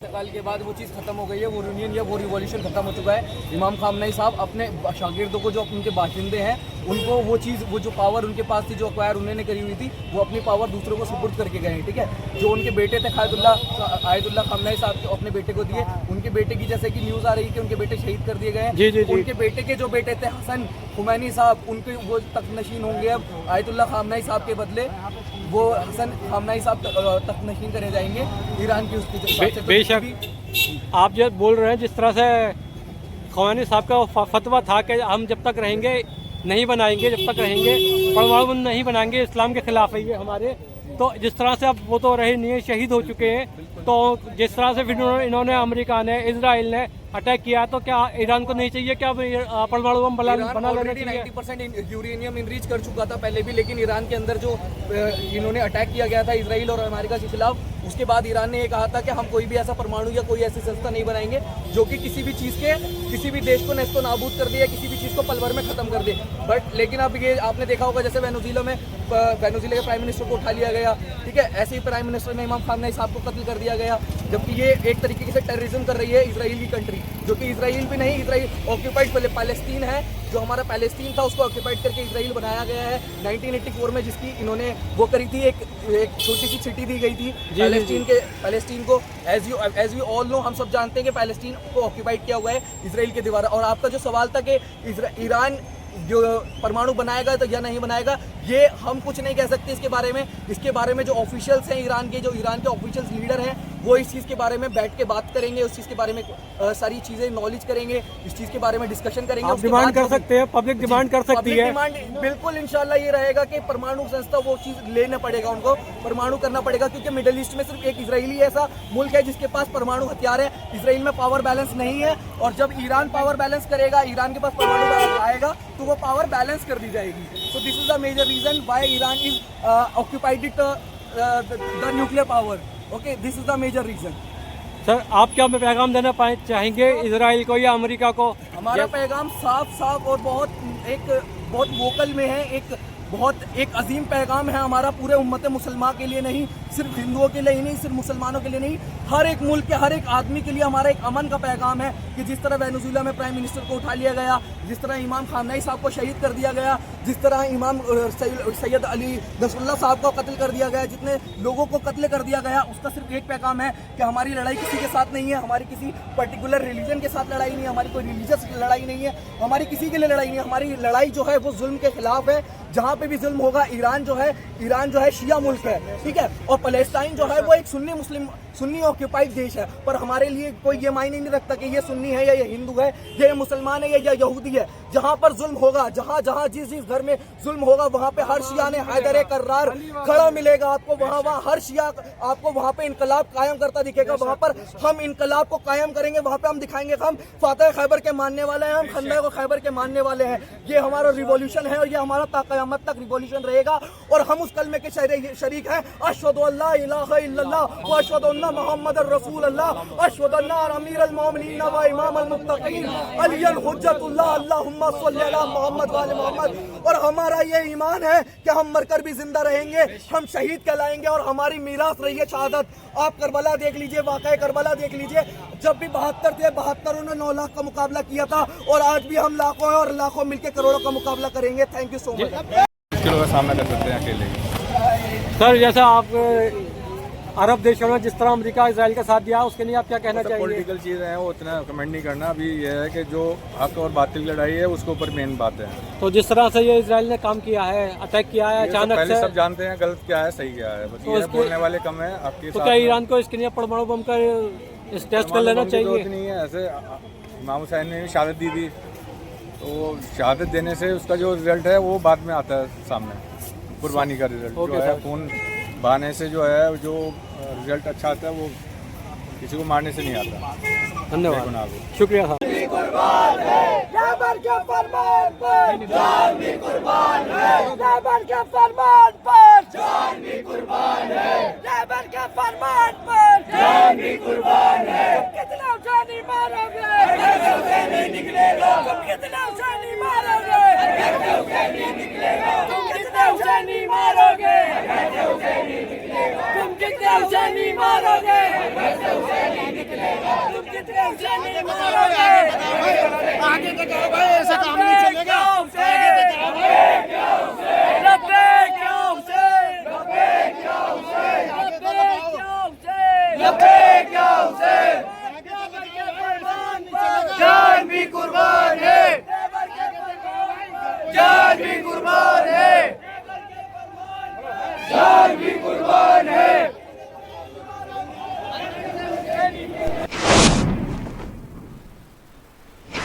साल के बाद वो चीज़ खत्म हो गई है, वो यूनियन या वो रिवॉल्यूशन खत्म हो चुका है। इमाम खामनेई साहब अपने शागिर्दों को, जो उनके बाशिंदे हैं, उनको वो चीज़, वो जो पावर उनके पास थी, जो अक्वायर उन्होंने करी हुई थी, वो अपनी पावर दूसरों को सुपुर्द करके गए हैं। ठीक है, जो उनके बेटे थे आयतुल्लाह खामनेई साहब, को अपने बेटे को दिए। उनके बेटे की जैसे कि न्यूज़ आ रही है कि उनके बेटे शहीद कर दिए गए हैं। उनके बेटे के जो बेटे थे हसन खुमैनी साहब, उनके वो तकनशीन होंगे अब आयतुल्लाह खामनेई साहब के बदले। वो हसन खामनेई साहब तकनशीन करे जाएंगे ईरान की उसकी। बेशक आप जो बोल रहे हैं, जिस तरह से ख़ुमैनी साहब का फतवा था कि हम जब तक रहेंगे नहीं बनाएंगे, जब तक रहेंगे परमाणु नहीं बनाएंगे, इस्लाम के खिलाफ है ये हमारे। तो जिस तरह से अब वो तो रहे नहीं है, शहीद हो चुके हैं। तो जिस तरह से फिर इन्होंने अमेरिका ने, इजराइल ने अटैक किया, तो क्या ईरान को नहीं चाहिए क्या परमाणु बम बना लेना चाहिए? 90% यूरेनियम इनरीच कर चुका था पहले भी, लेकिन ईरान के अंदर जो इन्होंने अटैक किया गया था इजराइल और अमेरिका के खिलाफ, उसके बाद ईरान ने ये कहा था कि हम कोई भी ऐसा परमाणु या कोई ऐसी संस्था नहीं बनाएंगे जो कि किसी भी चीज़ के, किसी भी देश को नेस्तो नाबूद कर दे या किसी भी चीज़ को पल भर में खत्म कर दे। बट लेकिन अब ये आपने देखा होगा, जैसे वेनेजुएला के प्राइम मिनिस्टर को उठा लिया गया। ठीक है, ऐसे ही प्राइम मिनिस्टर ने इमाम खामनेई साहब को कत्ल कर दिया गया, जबकि ये एक तरीके से टेररिज्म कर रही है इजराइल की कंट्री, जो कि इजराइल भी नहीं, इजराइल ऑक्यूपाइड पैलेस्टीन है। जो हमारा पैलेस्टीन था उसको ऑक्यूपाइड करके इजराइल बनाया गया है 1984 में, जिसकी इन्होंने वो करी थी, एक छोटी सी सिटी दी गई थी पैलेस्टीन को। एज यू ऑल नो, हम सब जानते हैं कि पैलेस्टीन को ऑक्यूपाइड किया हुआ है इजराइल के द्वारा। और आपका जो सवाल था कि ईरान जो परमाणु बनाएगा तो या नहीं बनाएगा, ये हम कुछ नहीं कह सकते इसके बारे में जो ऑफिशियल्स हैं ईरान के, जो ईरान के ऑफिशियल्स लीडर हैं, वो इस चीज़ के बारे में बैठ के बात करेंगे, उस चीज़ के बारे में सारी चीज़ें नॉलेज करेंगे, इस चीज़ के बारे में डिस्कशन करेंगे। आप डिमांड कर सकते हैं, पब्लिक डिमांड कर सकती है। डिमांड बिल्कुल इंशाल्लाह ये रहेगा कि परमाणु संस्था वो चीज़ लेना पड़ेगा, उनको परमाणु करना पड़ेगा, क्योंकि मिडिल ईस्ट में सिर्फ एक इजराइली ऐसा मुल्क है जिसके पास परमाणु हथियार है। इजराइल में पावर बैलेंस नहीं है, और जब ईरान पावर बैलेंस करेगा, ईरान के पास परमाणु आएगा, तो वो पावर बैलेंस कर दी जाएगी। So this is the major reason why Iran is occupied the nuclear power. Okay, this is the major reason. Sir, आप क्या पैगाम देना चाहेंगे इजराइल को या अमेरिका को? हमारा पैगाम साफ और बहुत वोकल में है, एक अजीम पैगाम है हमारा पूरे उम्मत मुसलमान के लिए नहीं, सिर्फ हिंदुओं के लिए ही नहीं, सिर्फ मुसलमानों के लिए नहीं, हर एक मुल्क के हर एक आदमी के लिए हमारा एक अमन का पैगाम है कि जिस तरह वेनेजुएला में प्राइम मिनिस्टर को उठा लिया गया, जिस तरह इमाम खामनेई साहब को शहीद कर दिया गया, जिस तरह इमाम सैयद अली नसरुल्लाह साहब को कत्ल कर दिया गया, जितने लोगों को कत्ल कर दिया गया, उसका सिर्फ एक पैगाम है कि हमारी लड़ाई किसी के साथ नहीं है, हमारी किसी पर्टिकुलर रिलीजन के साथ लड़ाई नहीं है, हमारी कोई रिलीजियस लड़ाई नहीं है, हमारी किसी के लिए लड़ाई नहीं है। हमारी लड़ाई जो है वो जुल्म के खिलाफ है। जहाँ पे भी जुल्म होगा, ईरान जो है शिया मुल्क है, ठीक है, और पैलेस्टाइन जो है वो एक सुन्नी ऑक्यूपाइड देश है। पर हमारे लिए कोई ये मायने नहीं रखता कि ये सुन्नी है या ये हिंदू है, ये मुसलमान है या यहूदी है। जहाँ पर जुल्म होगा, जहाँ जिस घर में जुल्म होगा, वहाँ पे हर शिया ने हैदर कर्रार खड़ा मिलेगा आपको। वहाँ हर शिया आपको वहाँ पे इनकलाब कायम करता दिखेगा। वहाँ पर हम इनकलाब को कायम करेंगे, वहाँ पे हम दिखाएंगे हम फातह खैबर के मानने वाले हैं, हम खंदा खैबर के मानने वाले हैं। ये हमारा रिवॉल्यूशन है और ये हमारा क़यामत तक रिवॉल्यूशन रहेगा। और हम उस कलमे के शरीक हैं, अशहदु अल्ला इलाहा इल्लल्लाह व अशहदु अन्ना मुहम्मदर रसूलुल्लाह, अशहदु अन्ना अमीरुल मोमिनीन व इमामुल मुत्तकीन अलिय्युल हुज्जतुल्लाह, अल्लाहुम्मा सल्लि अला मुहम्मद व आले मुहम्मद। और हमारा ये ईमान है कि हम मरकर भी जिंदा रहेंगे, हम शहीद कहलाएंगे और हमारी मीरास रही है शहादत। आप करबला देख लीजिए, वाक़या करबला देख लीजिए, जब भी 72 थे, 72 ने 9 लाख का मुकाबला किया था, और आज भी हम लाखों हैं और लाखों मिलकर करोड़ों का मुकाबला करेंगे। Thank you so much. मुश्किलों का सामना कर सकते हैं अकेले। सर, जैसा आप अरब देशों में जिस तरह अमेरिका इजराइल का साथ दिया, उसके लिए आप क्या कहना चाहिए? पॉलिटिकल चीज़ें हैं, वो इतना कमेंट नहीं करना। अभी ये है कि जो हक और बातिल की लड़ाई है, उसके ऊपर मेन बात है। तो जिस तरह से ये इजराइल ने काम किया है, अटैक किया है अचानक से, पहले सब जानते हैं गलत क्या है सही क्या है, बस ये बोलने वाले कम है आपके। तो क्या ईरान को इसके लिए परमाणु बम का टेस्ट कर लेना चाहिए? नहीं है, ऐसे इमाम हुसैन ने शहादत दी थी, तो शहादत देने से उसका जो रिजल्ट है वो बाद में आता है सामने। कुर्बानी का रिजल्ट जो है, खून बहाने से जो है, जो रिजल्ट अच्छा आता है, वो किसी को मारने से नहीं आता। धन्यवाद, शुक्रिया साहब। तुम कितने हुसैनी मारोगे? आगे तक भाई ऐसा काम नहीं चलेगा।